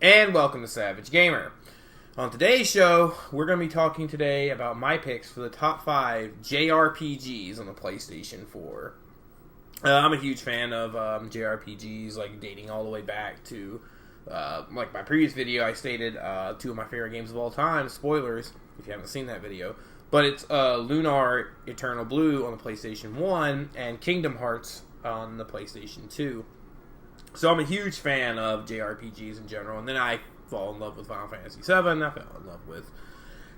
And welcome to Savage Gamer. On today's show, we're going to be talking today about my picks for the top 5 jrpgs on the PlayStation 4. I'm a huge fan of jrpgs, like dating all the way back to, like my previous video, I stated 2 of my favorite games of all time. Spoilers, if you haven't seen that video. But it's Lunar Eternal Blue on the PlayStation 1 and Kingdom Hearts on the PlayStation 2. So I'm a huge fan of JRPGs in general, and then I fall in love with Final Fantasy VII. I fell in love with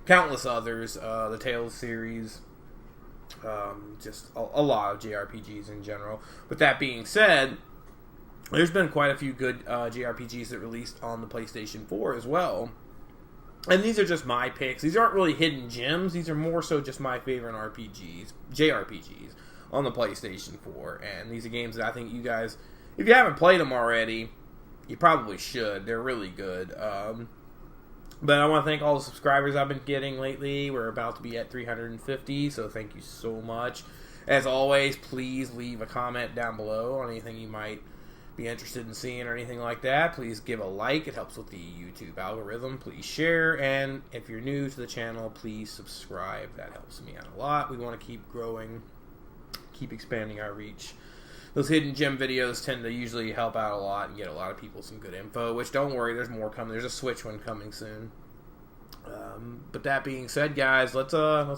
countless others, the Tales series, just a lot of JRPGs in general. With that being said, there's been quite a few good JRPGs that released on the PlayStation 4 as well. And these are just my picks. These aren't really hidden gems. These are more so just my favorite JRPGs on the PlayStation 4. And these are games that I think you guys, if you haven't played them already, you probably should. They're really good. But I want to thank all the subscribers I've been getting lately. We're about to be at 350, so thank you so much. As always, please leave a comment down below on anything you might be interested in seeing or anything like that. Please give a like. It helps with the YouTube algorithm. Please share. And if you're new to the channel, please subscribe. That helps me out a lot. We want to keep growing, keep expanding our reach. Those hidden gem videos tend to usually help out a lot and get a lot of people some good info, which don't worry, there's more coming. There's a Switch one coming soon. But that being said, guys, let's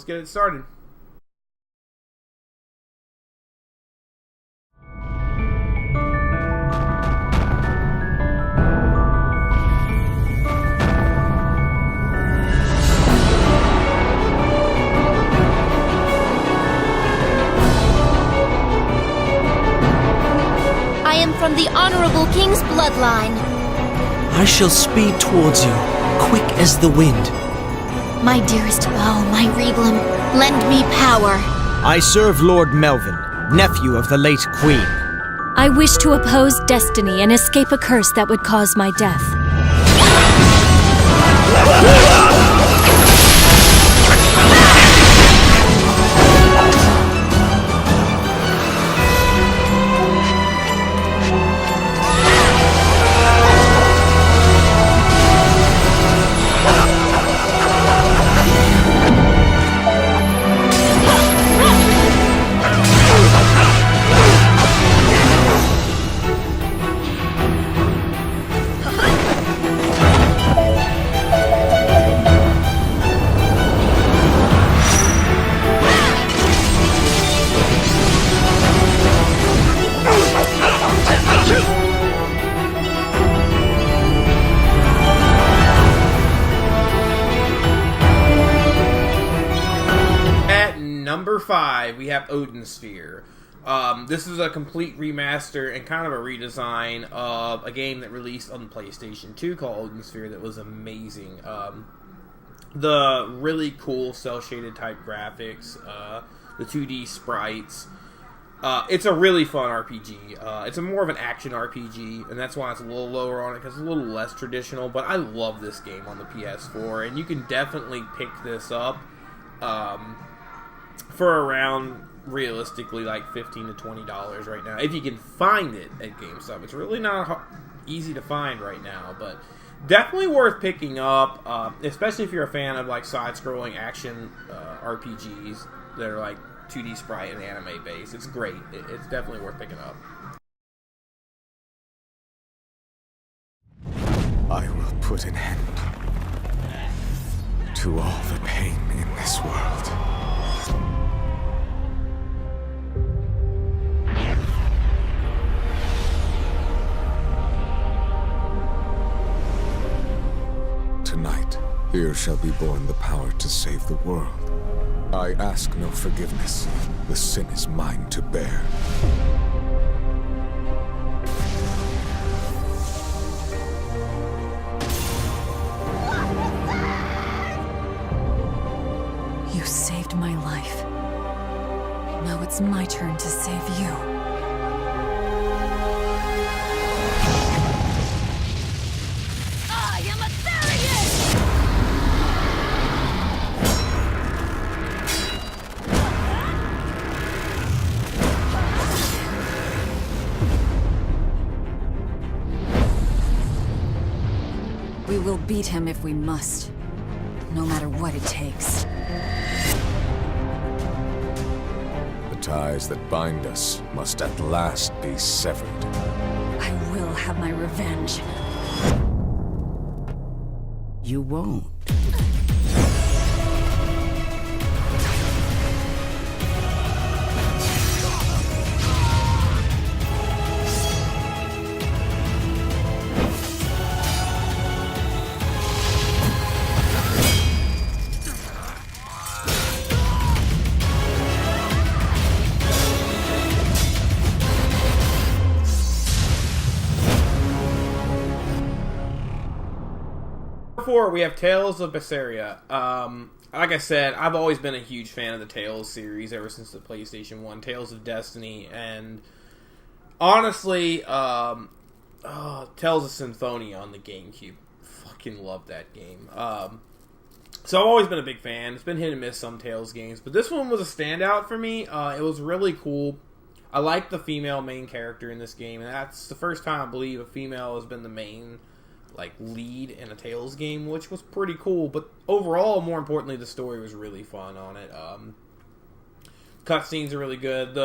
get it started. From the Honorable King's bloodline. I shall speed towards you, quick as the wind. My dearest bow, my Reglum, lend me power. I serve Lord Melvin, nephew of the late Queen. I wish to oppose destiny and escape a curse that would cause my death. Number 5, we have Odin Sphere. This is a complete remaster and kind of a redesign of a game that released on the PlayStation 2 called Odin Sphere that was amazing. The really cool cel-shaded type graphics, the 2D sprites. It's a really fun RPG. It's more of an action RPG, and that's why it's a little lower on it, because it's a little less traditional, but I love this game on the PS4, and you can definitely pick this up for around, realistically, like $15 to $20 right now. If you can find it at GameStop. It's really not easy to find right now, but definitely worth picking up, especially if you're a fan of like side-scrolling action RPGs that are like 2D sprite and anime based. It's great. It's definitely worth picking up. I will put an end to all the pain in this world. Tonight, here shall be born the power to save the world. I ask no forgiveness. The sin is mine to bear. You saved my life. Now it's my turn to save you. I am Berseria! We will beat him if we must, no matter what it takes. The ties that bind us must at last be severed. I will have my revenge. You won't. Four, we have Tales of Berseria. Like I said, I've always been a huge fan of the Tales series ever since the PlayStation 1, Tales of Destiny, and honestly, Tales of Symphonia on the GameCube. Fucking love that game. So I've always been a big fan. It's been hit and miss some Tales games, but this one was a standout for me. It was really cool. I like the female main character in this game, and that's the first time I believe a female has been the main lead in a Tales game, which was pretty cool. But overall, more importantly, the story was really fun on it. Cutscenes are really good.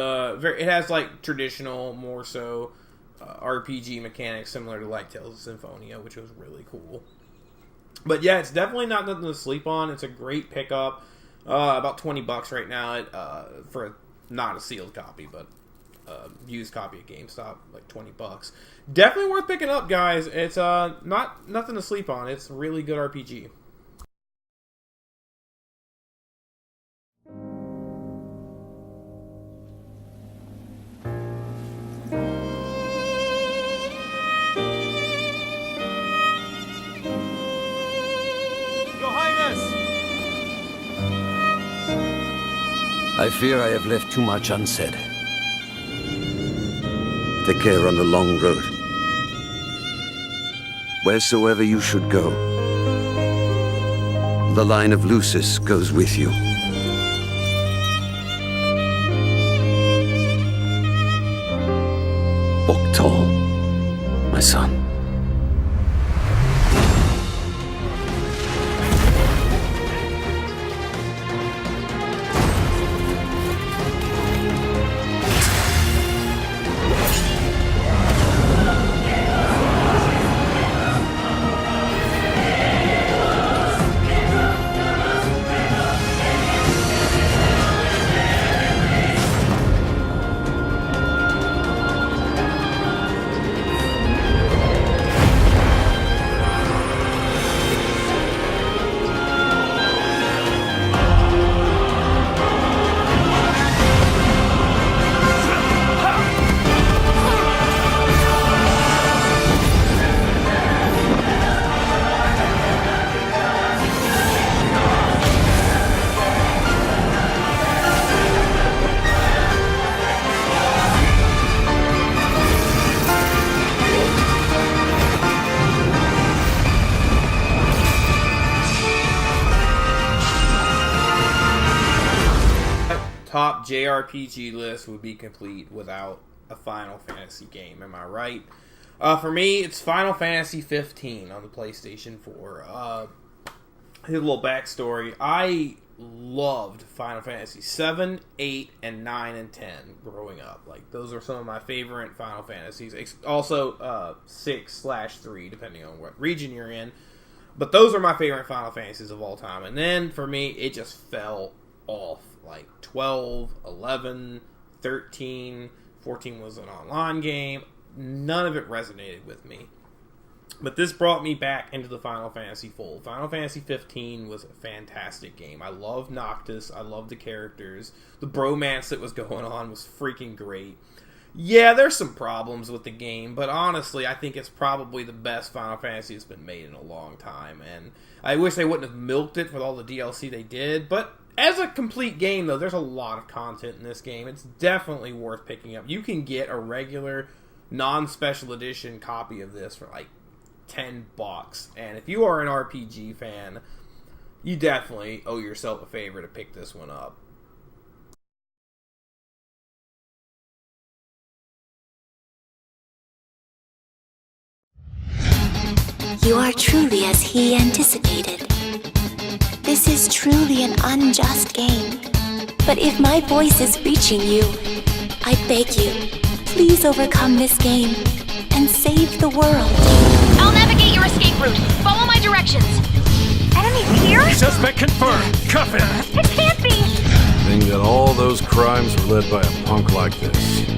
It has traditional, more so RPG mechanics similar to Tales of Symphonia, which was really cool. But yeah, it's definitely not nothing to sleep on. It's a great pickup. About $20 right now for not a sealed copy, but used copy at GameStop, $20. Definitely worth picking up, guys. It's not nothing to sleep on. It's a really good RPG. Your Highness! I fear I have left too much unsaid. Take care on the long road. Wheresoever you should go, the line of Lucis goes with you. Walk tall, my son. Top JRPG list would be complete without a Final Fantasy game. Am I right? For me, it's Final Fantasy 15 on the PlayStation 4. Here's a little backstory. I loved Final Fantasy 7, 8, and 9 and 10 growing up. Those are some of my favorite Final Fantasies. Also, 6/3, depending on what region you're in. But those are my favorite Final Fantasies of all time. And then, for me, it just fell off. 12, 11, 13, 14 was an online game. None of it resonated with me. But this brought me back into the Final Fantasy fold. Final Fantasy 15 was a fantastic game. I loved Noctis. I loved the characters. The bromance that was going on was freaking great. Yeah, there's some problems with the game, but honestly, I think it's probably the best Final Fantasy that's been made in a long time. And I wish they wouldn't have milked it with all the DLC they did, but as a complete game, though, there's a lot of content in this game. It's definitely worth picking up. You can get a regular, non-special edition copy of this for $10. And if you are an RPG fan, you definitely owe yourself a favor to pick this one up. You are truly as he anticipated. This is truly an unjust game. But if my voice is reaching you, I beg you, please overcome this game and save the world. I'll navigate your escape route. Follow my directions. Enemies here? Suspect confirmed. Cuff him. It can't be. Think that all those crimes were led by a punk like this.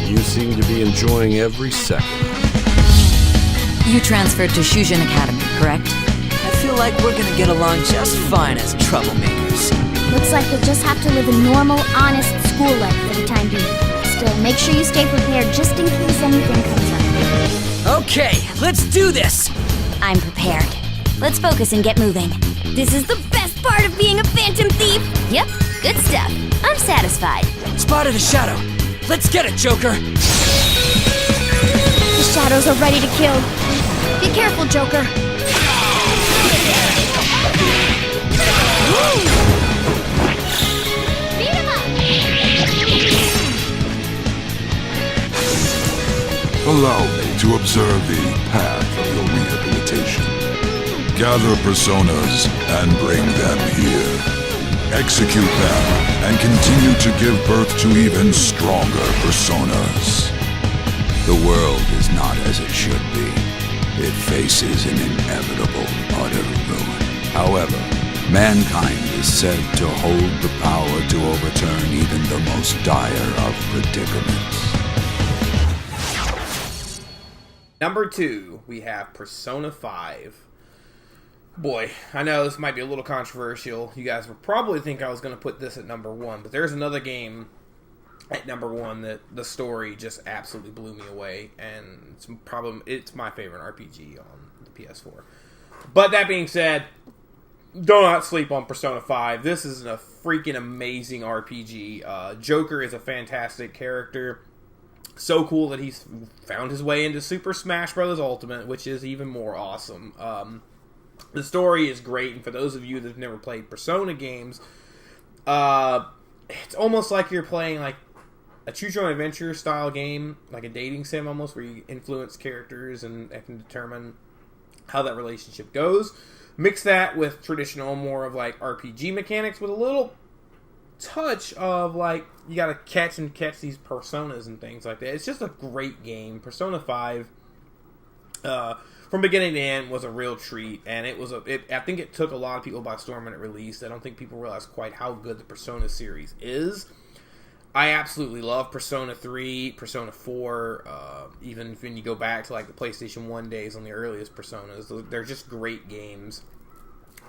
You seem to be enjoying every second. You transferred to Shujin Academy, correct? I feel like we're gonna get along just fine as troublemakers. Looks like you'll just have to live a normal, honest school life for the time being. Still, make sure you stay prepared just in case anything comes up. Okay, let's do this! I'm prepared. Let's focus and get moving. This is the best part of being a phantom thief! Yep, good stuff. I'm satisfied. Spotted a shadow. Let's get it, Joker! The shadows are ready to kill. Be careful, Joker. Beat him up! Allow me to observe the path of your rehabilitation. Gather personas and bring them here. Execute them and continue to give birth to even stronger personas. The world is not as it should be. It faces an inevitable utter ruin. However, mankind is said to hold the power to overturn even the most dire of predicaments. Number 2, we have Persona 5. Boy, I know this might be a little controversial. You guys would probably think I was going to put this at number 1, but there's another game at number 1 that the story just absolutely blew me away, and it's my favorite RPG on the PS4. But that being said, do not sleep on Persona 5. This is a freaking amazing RPG. Joker is a fantastic character. So cool that he's found his way into Super Smash Bros. Ultimate, which is even more awesome. The story is great, and for those of you that have never played Persona games, it's almost like you're playing like a choose-your-own-adventure style game, like a dating sim almost, where you influence characters and can determine how that relationship goes. Mix that with traditional, more of like RPG mechanics with a little touch of like you gotta catch these personas and things like that. It's just a great game. Persona 5 from beginning to end was a real treat, and I think it took a lot of people by storm when it released. I don't think people realize quite how good the Persona series is. I absolutely love Persona 3, Persona 4, even when you go back to like the PlayStation 1 days on the earliest Personas. They're just great games.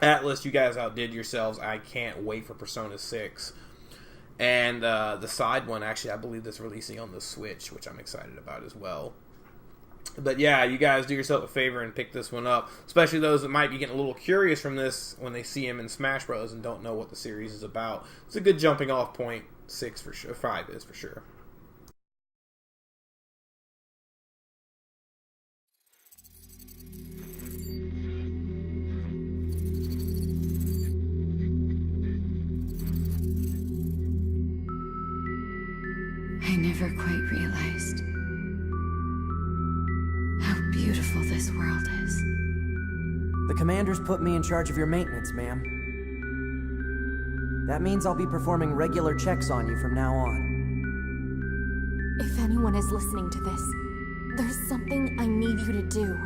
Atlas, you guys outdid yourselves. I can't wait for Persona 6. And the side one, actually, I believe that's releasing on the Switch, which I'm excited about as well. But yeah, you guys do yourself a favor and pick this one up. Especially those that might be getting a little curious from this when they see him in Smash Bros. And don't know what the series is about. It's a good jumping off point. 6 for sure. 5 is for sure. I never quite realized how beautiful this world is. The commander's put me in charge of your maintenance, ma'am. That means I'll be performing regular checks on you from now on. If anyone is listening to this, there's something I need you to do.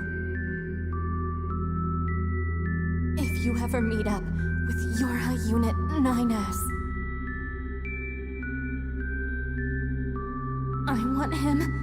If you ever meet up with Yorha Unit 9S, I want him.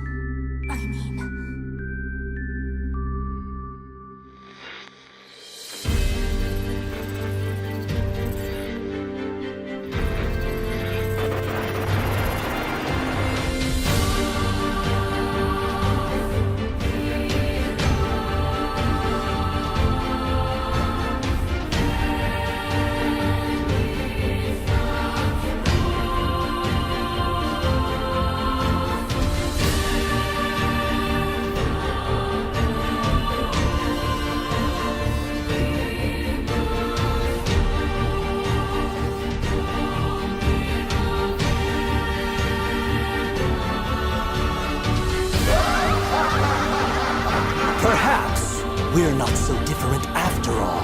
different after all.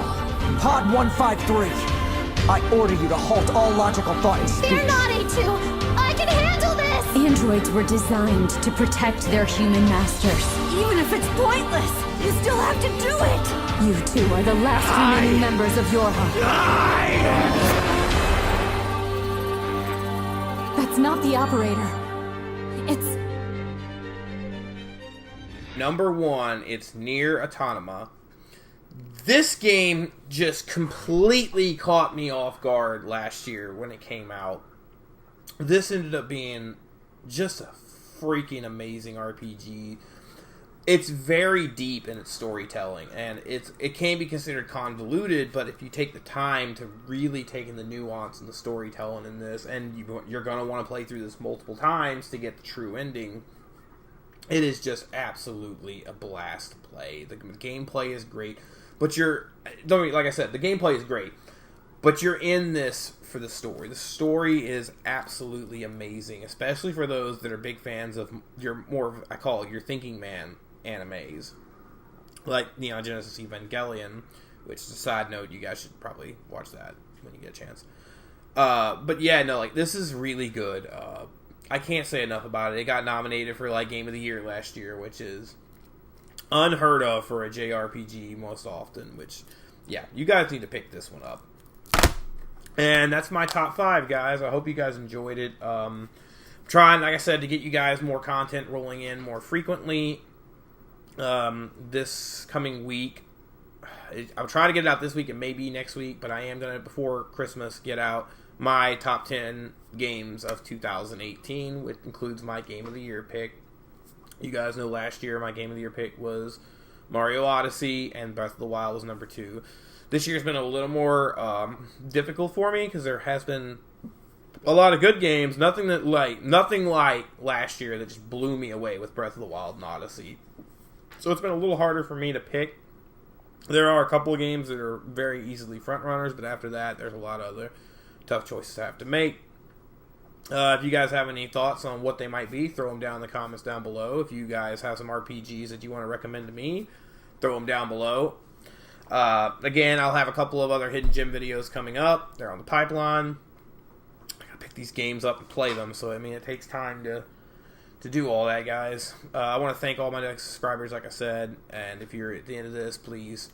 Pod 153, I order you to halt all logical thought and speech. Fear not, A2! I can handle this! Androids were designed to protect their human masters. Even if it's pointless, you still have to do it! You two are the last remaining members of your home. That's not the operator. It's... Number 1, it's Nier Automata. This game just completely caught me off guard last year when it came out. This ended up being just a freaking amazing RPG. It's very deep in its storytelling, and it can be considered convoluted, but if you take the time to really take in the nuance and the storytelling in this, and you're going to want to play through this multiple times to get the true ending, it is just absolutely a blast to play. The gameplay is great, but like I said, the gameplay is great, but you're in this for the story. The story is absolutely amazing, especially for those that are big fans of I call it your thinking man animes, like Neon Genesis Evangelion, which is a side note, you guys should probably watch that when you get a chance. But yeah, no, like, this is really good. I can't say enough about it. It got nominated for like Game of the Year last year, which is unheard of for a JRPG most often, which, yeah, you guys need to pick this one up. And that's my top 5, guys. I hope you guys enjoyed it. Trying, like I said, to get you guys more content rolling in more frequently. This coming week, I'll try to get it out this week and maybe next week, but I am going to, before Christmas, get out my top 10 games of 2018, which includes my Game of the Year pick. You guys know last year my Game of the Year pick was Mario Odyssey, and Breath of the Wild was number 2. This year's been a little more difficult for me because there has been a lot of good games. Nothing like last year that just blew me away with Breath of the Wild and Odyssey. So it's been a little harder for me to pick. There are a couple of games that are very easily front runners, but after that, there's a lot of other tough choices to have to make. If you guys have any thoughts on what they might be, throw them down in the comments down below. If you guys have some RPGs that you want to recommend to me, throw them down below. Again, I'll have a couple of other hidden gem videos coming up. They're on the pipeline. I gotta pick these games up and play them, so I mean, it takes time to do all that, guys. I want to thank all my next subscribers, like I said, and if you're at the end of this, please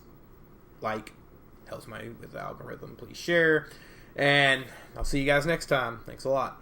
like, helps with the algorithm. Please share, and I'll see you guys next time. Thanks a lot.